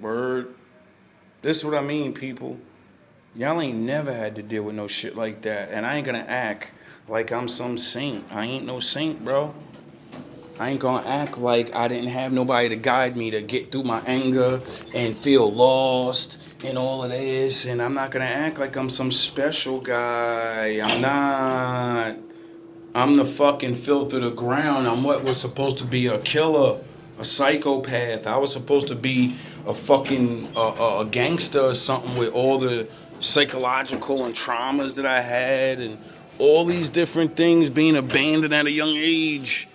Word. This is what I mean, people. Y'all ain't never had to deal with no shit like that. And I ain't gonna act like I'm some saint. I ain't no saint, bro. I ain't gonna act like I didn't have nobody to guide me to get through my anger and feel lost and all of this. And I'm not gonna act like I'm some special guy. I'm not. I'm the fucking filth of the ground. I'm what was supposed to be a killer, a psychopath. I was supposed to be a fucking a gangster or something with all the psychological and traumas that I had and all these different things, being abandoned at a young age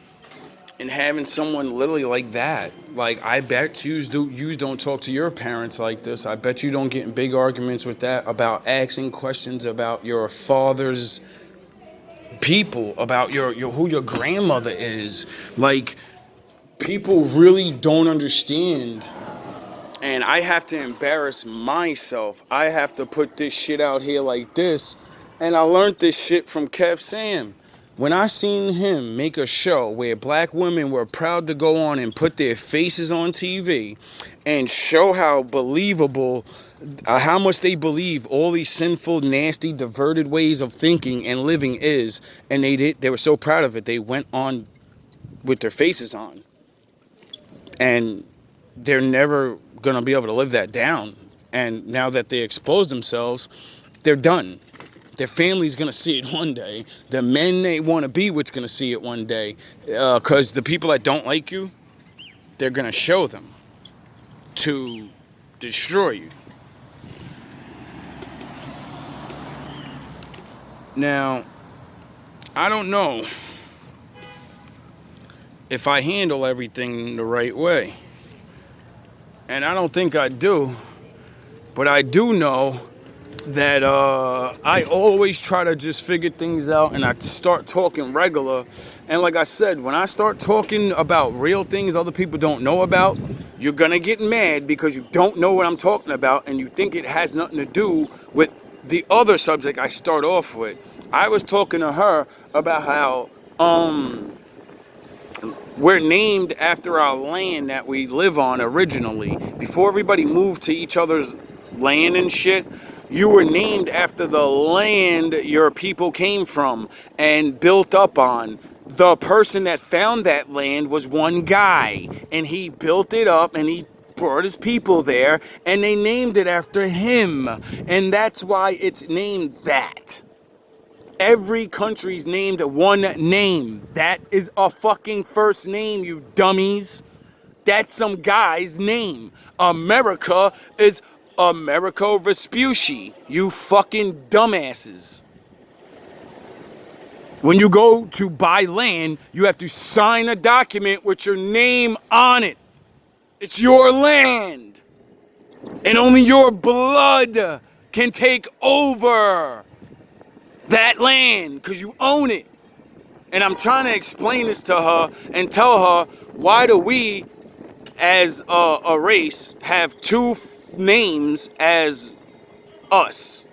and having someone literally like that. Like, I bet yous don't talk to your parents like this. I bet you don't get in big arguments with that about asking questions about your father's people, about your who your grandmother is. Like, people really don't understand. And I have to embarrass myself. I have to put this shit out here like this. And I learned this shit from Kev Sam. When I seen him make a show where black women were proud to go on and put their faces on TV and show how believable, how much they believe all these sinful, nasty, diverted ways of thinking and living is, and they were so proud of it, they went on with their faces on. And they're never going to be able to live that down. And now that they exposed themselves, they're done. Their family's going to see it one day. The men they want to be with's going to see it one day. Because the people that don't like you, they're going to show them to destroy you. Now, I don't know if I handle everything the right way. And I don't think I do. But I do know that I always try to just figure things out, and I start talking regular. And like I said, when I start talking about real things other people don't know about, you're gonna get mad because you don't know what I'm talking about and you think it has nothing to do with the other subject I start off with. I was talking to her about how we're named after our land that we live on originally. Before everybody moved to each other's land and shit, you were named after the land your people came from and built up on. The person that found that land was one guy, and he built it up and he brought his people there, and they named it after him. And that's why it's named that. Every country's named one name. That is a fucking first name, you dummies. That's some guy's name. America is Americo Vespucci. You fucking dumbasses. When you go to buy land, you have to sign a document with your name on it. It's your land. And only your blood can take over that land because you own it. And I'm trying to explain this to her and tell her, why do we as a race have two names as us?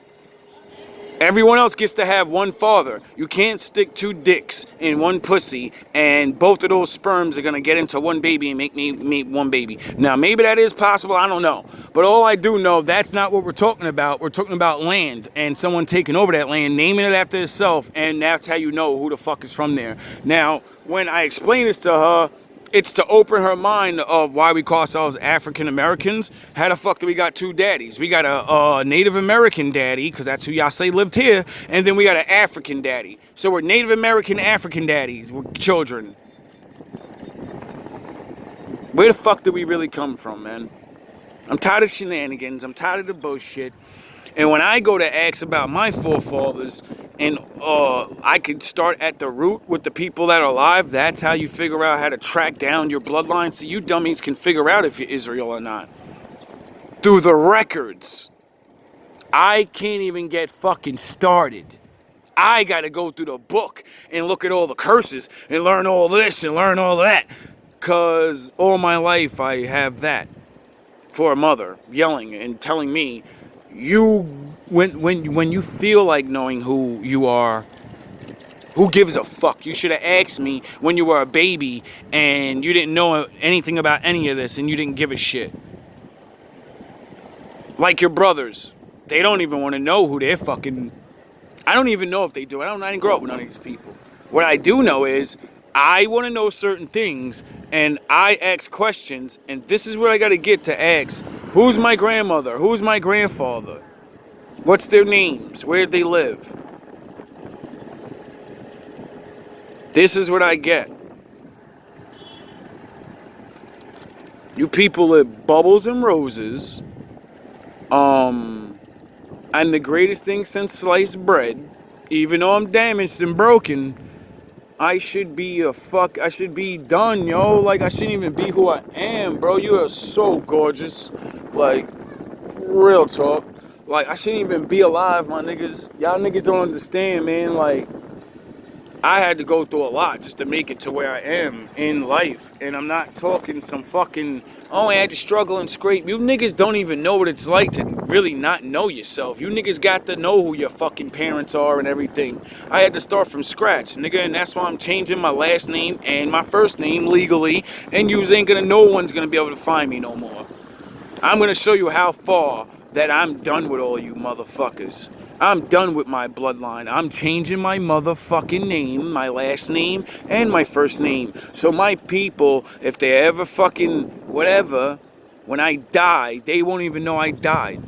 Everyone else gets to have one father. You can't stick two dicks in one pussy and both of those sperms are gonna get into one baby and make me one baby. Now, maybe that is possible, I don't know. But all I do know, that's not what we're talking about. We're talking about land and someone taking over that land, naming it after itself, and that's how you know who the fuck is from there. Now, when I explain this to her, it's to open her mind of why we call ourselves African Americans. How the fuck do we got two daddies? We got a Native American daddy, because that's who y'all say lived here, and then we got an African daddy. So we're Native American African daddies. We're children. Where the fuck do we really come from, man? I'm tired of shenanigans. I'm tired of the bullshit. And when I go to ask about my forefathers, and I could start at the root with the people that are alive, that's how you figure out how to track down your bloodline. So you dummies can figure out if you're Israel or not. Through the records. I can't even get fucking started. I gotta go through the book and look at all the curses and learn all this and learn all that. Cause all my life I have that for a mother yelling and telling me, when you feel like knowing who you are, who gives a fuck? You should have asked me when you were a baby and you didn't know anything about any of this and you didn't give a shit. Like your brothers. They don't even want to know who they're fucking... I don't even know if they do. I didn't grow up with none of these people. What I do know is I want to know certain things, and I ask questions, and this is where I got to get to ask, who's my grandmother? Who's my grandfather? What's their names? Where'd they live? This is what I get. You people live bubbles and roses. I'm the greatest thing since sliced bread. Even though I'm damaged and broken, I should be I should be done, yo. Like, I shouldn't even be who I am, bro. You are so gorgeous. Like, real talk. Like, I shouldn't even be alive, my niggas. Y'all niggas don't understand, man. Like, I had to go through a lot just to make it to where I am in life. And I'm not talking some fucking, oh, I had to struggle and scrape. You niggas don't even know what it's like to really not know yourself. You niggas got to know who your fucking parents are and everything. I had to start from scratch, nigga, and that's why I'm changing my last name and my first name legally. And you ain't gonna, no one's gonna be able to find me no more. I'm gonna show you how far that I'm done with all you motherfuckers. I'm done with my bloodline. I'm changing my motherfucking name, my last name, and my first name. So my people, if they ever fucking whatever, when I die, they won't even know I died.